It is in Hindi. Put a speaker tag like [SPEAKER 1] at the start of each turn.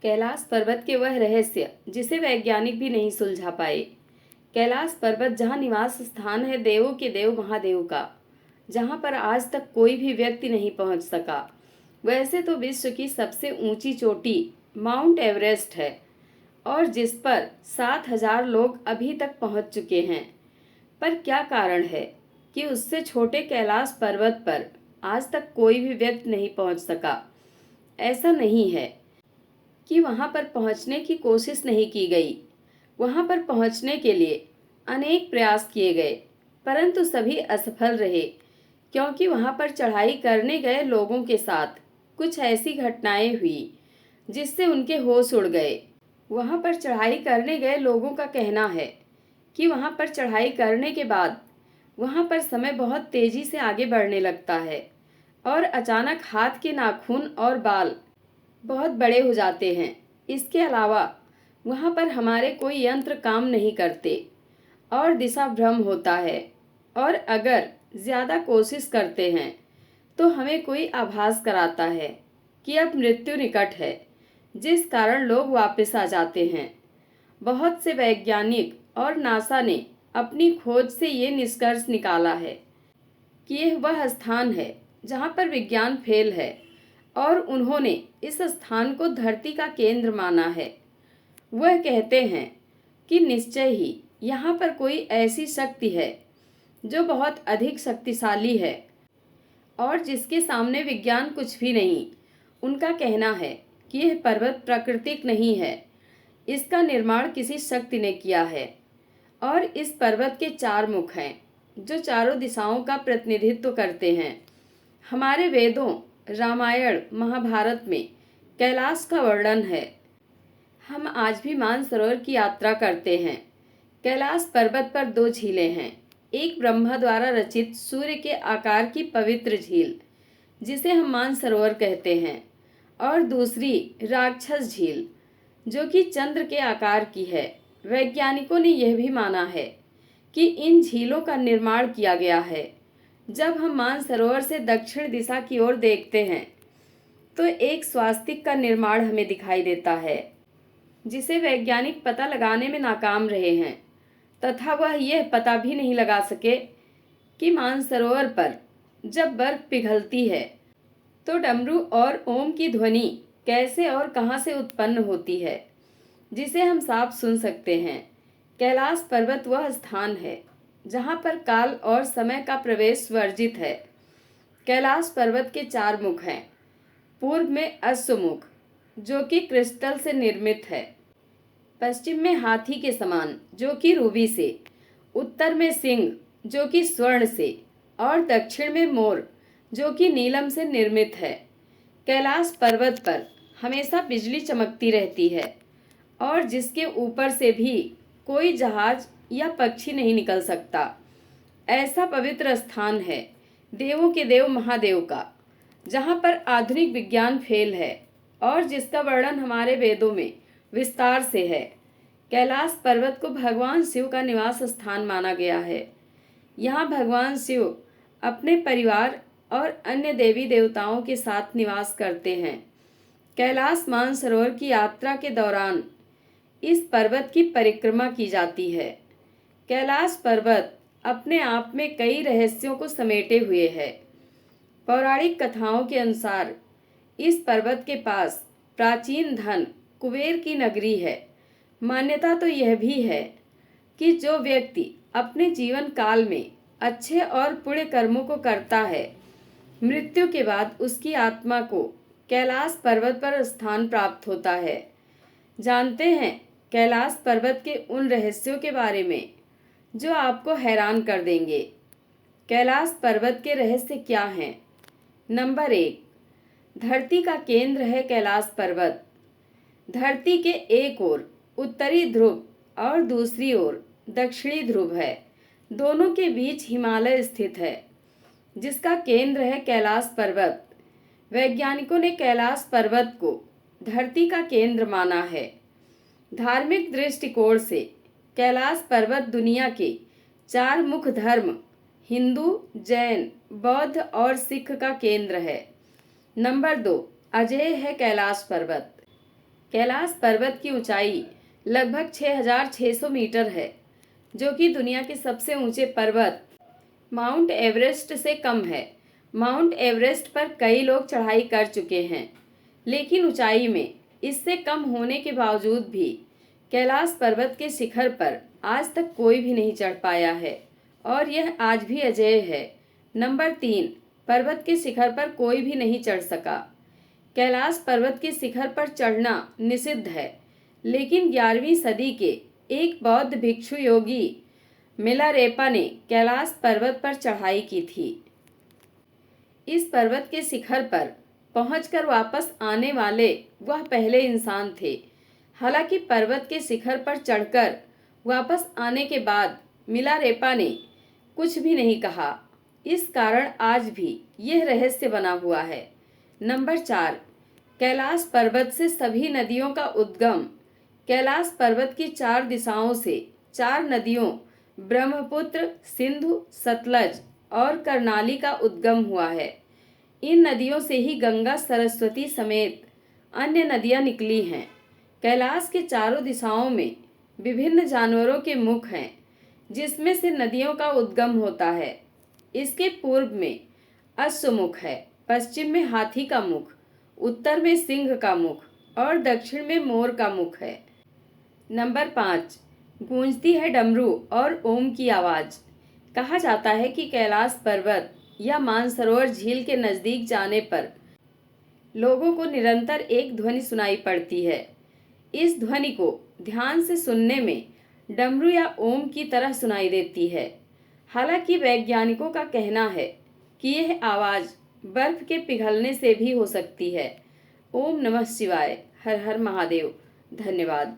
[SPEAKER 1] कैलाश पर्वत के वह रहस्य जिसे वैज्ञानिक भी नहीं सुलझा पाए। कैलाश पर्वत जहाँ निवास स्थान है देवों के देव महादेव का, जहाँ पर आज तक कोई भी व्यक्ति नहीं पहुँच सका। वैसे तो विश्व की सबसे ऊंची चोटी माउंट एवरेस्ट है और जिस पर 7,000 लोग अभी तक पहुँच चुके हैं। पर क्या कारण है कि उससे छोटे कैलाश पर्वत पर आज तक कोई भी व्यक्ति नहीं पहुँच सका? ऐसा नहीं है कि वहां पर पहुंचने की कोशिश नहीं की गई। वहां पर पहुंचने के लिए अनेक प्रयास किए गए, परंतु सभी असफल रहे, क्योंकि वहां पर चढ़ाई करने गए लोगों के साथ कुछ ऐसी घटनाएं हुई जिससे उनके होश उड़ गए। वहां पर चढ़ाई करने गए लोगों का कहना है कि वहां पर चढ़ाई करने के बाद वहां पर समय बहुत तेजी से आगे बढ़ने लगता है और अचानक हाथ के नाखून और बाल बहुत बड़े हो जाते हैं। इसके अलावा वहाँ पर हमारे कोई यंत्र काम नहीं करते और दिशा भ्रम होता है, और अगर ज़्यादा कोशिश करते हैं तो हमें कोई आभास कराता है कि अब मृत्यु निकट है, जिस कारण लोग वापस आ जाते हैं। बहुत से वैज्ञानिक और नासा ने अपनी खोज से ये निष्कर्ष निकाला है कि यह वह स्थान है जहाँ पर विज्ञान फेल है, और उन्होंने इस स्थान को धरती का केंद्र माना है। वह कहते हैं कि निश्चय ही यहाँ पर कोई ऐसी शक्ति है जो बहुत अधिक शक्तिशाली है और जिसके सामने विज्ञान कुछ भी नहीं। उनका कहना है कि यह पर्वत प्राकृतिक नहीं है, इसका निर्माण किसी शक्ति ने किया है, और इस पर्वत के 4 मुख हैं जो चारों दिशाओं का प्रतिनिधित्व करते हैं। हमारे वेदों, रामायण, महाभारत में कैलाश का वर्णन है। हम आज भी मानसरोवर की यात्रा करते हैं। कैलाश पर्वत पर 2 झीलें हैं। एक ब्रह्मा द्वारा रचित सूर्य के आकार की पवित्र झील, जिसे हम मानसरोवर कहते हैं, और दूसरी राक्षस झील जो कि चंद्र के आकार की है। वैज्ञानिकों ने यह भी माना है कि इन झीलों का निर्माण किया गया है। जब हम मानसरोवर से दक्षिण दिशा की ओर देखते हैं तो एक स्वास्तिक का निर्माण हमें दिखाई देता है, जिसे वैज्ञानिक पता लगाने में नाकाम रहे हैं, तथा वह यह पता भी नहीं लगा सके कि मानसरोवर पर जब बर्फ पिघलती है तो डमरू और ओम की ध्वनि कैसे और कहां से उत्पन्न होती है, जिसे हम साफ सुन सकते हैं। कैलाश पर्वत वह स्थान है जहाँ पर काल और समय का प्रवेश वर्जित है। कैलाश पर्वत के 4 मुख हैं। पूर्व में अश्वमुख जो कि क्रिस्टल से निर्मित है, पश्चिम में हाथी के समान जो कि रूबी से, उत्तर में सिंह जो कि स्वर्ण से, और दक्षिण में मोर जो कि नीलम से निर्मित है। कैलाश पर्वत पर हमेशा बिजली चमकती रहती है और जिसके ऊपर से भी कोई जहाज या पक्षी नहीं निकल सकता। ऐसा पवित्र स्थान है देवों के देव महादेव का, जहाँ पर आधुनिक विज्ञान फेल है और जिसका वर्णन हमारे वेदों में विस्तार से है। कैलाश पर्वत को भगवान शिव का निवास स्थान माना गया है। यहाँ भगवान शिव अपने परिवार और अन्य देवी देवताओं के साथ निवास करते हैं। कैलाश मानसरोवर की यात्रा के दौरान इस पर्वत की परिक्रमा की जाती है। कैलाश पर्वत अपने आप में कई रहस्यों को समेटे हुए है। पौराणिक कथाओं के अनुसार इस पर्वत के पास प्राचीन धन कुबेर की नगरी है। मान्यता तो यह भी है कि जो व्यक्ति अपने जीवन काल में अच्छे और पुण्य कर्मों को करता है, मृत्यु के बाद उसकी आत्मा को कैलाश पर्वत पर स्थान प्राप्त होता है। जानते हैं कैलाश पर्वत के उन रहस्यों के बारे में जो आपको हैरान कर देंगे। कैलाश पर्वत के रहस्य क्या हैं? नंबर 1, धरती का केंद्र है कैलाश पर्वत। धरती के एक ओर उत्तरी ध्रुव और दूसरी ओर दक्षिणी ध्रुव है। दोनों के बीच हिमालय स्थित है, जिसका केंद्र है कैलाश पर्वत। वैज्ञानिकों ने कैलाश पर्वत को धरती का केंद्र माना है। धार्मिक दृष्टिकोण से कैलाश पर्वत दुनिया के 4 मुख्य धर्म हिंदू, जैन, बौद्ध और सिख का केंद्र है। नंबर 2, अजेय है कैलाश पर्वत। कैलाश पर्वत की ऊंचाई लगभग 6,600 मीटर है, जो कि दुनिया के सबसे ऊंचे पर्वत माउंट एवरेस्ट से कम है। माउंट एवरेस्ट पर कई लोग चढ़ाई कर चुके हैं, लेकिन ऊंचाई में इससे कम होने के बावजूद भी कैलाश पर्वत के शिखर पर आज तक कोई भी नहीं चढ़ पाया है और यह आज भी अजेय है। नंबर 3, पर्वत के शिखर पर कोई भी नहीं चढ़ सका। कैलाश पर्वत के शिखर पर चढ़ना निषिद्ध है, लेकिन 11वीं सदी के एक बौद्ध भिक्षु योगी मिलारेपा ने कैलाश पर्वत पर चढ़ाई की थी। इस पर्वत के शिखर पर पहुंचकर वापस आने वाले वह पहले इंसान थे। हालांकि पर्वत के शिखर पर चढ़कर वापस आने के बाद मिलारेपा ने कुछ भी नहीं कहा। इस कारण आज भी यह रहस्य बना हुआ है। नंबर 4, कैलाश पर्वत से सभी नदियों का उद्गम। कैलाश पर्वत की 4 दिशाओं से 4 नदियों ब्रह्मपुत्र, सिंधु, सतलज और कर्नाली का उद्गम हुआ है। इन नदियों से ही गंगा, सरस्वती समेत अन्य नदियां निकली हैं। कैलाश के चारों दिशाओं में विभिन्न जानवरों के मुख हैं, जिसमें से नदियों का उद्गम होता है। इसके पूर्व में अश्वमुख है, पश्चिम में हाथी का मुख, उत्तर में सिंह का मुख और दक्षिण में मोर का मुख है। नंबर 5, गूंजती है डमरू और ओम की आवाज। कहा जाता है कि कैलाश पर्वत या मानसरोवर झील के नजदीक जाने पर लोगों को निरंतर एक ध्वनि सुनाई पड़ती है। इस ध्वनि को ध्यान से सुनने में डमरू या ओम की तरह सुनाई देती है। हालांकि वैज्ञानिकों का कहना है कि यह आवाज बर्फ के पिघलने से भी हो सकती है। ओम नमः शिवाय। हर हर महादेव। धन्यवाद।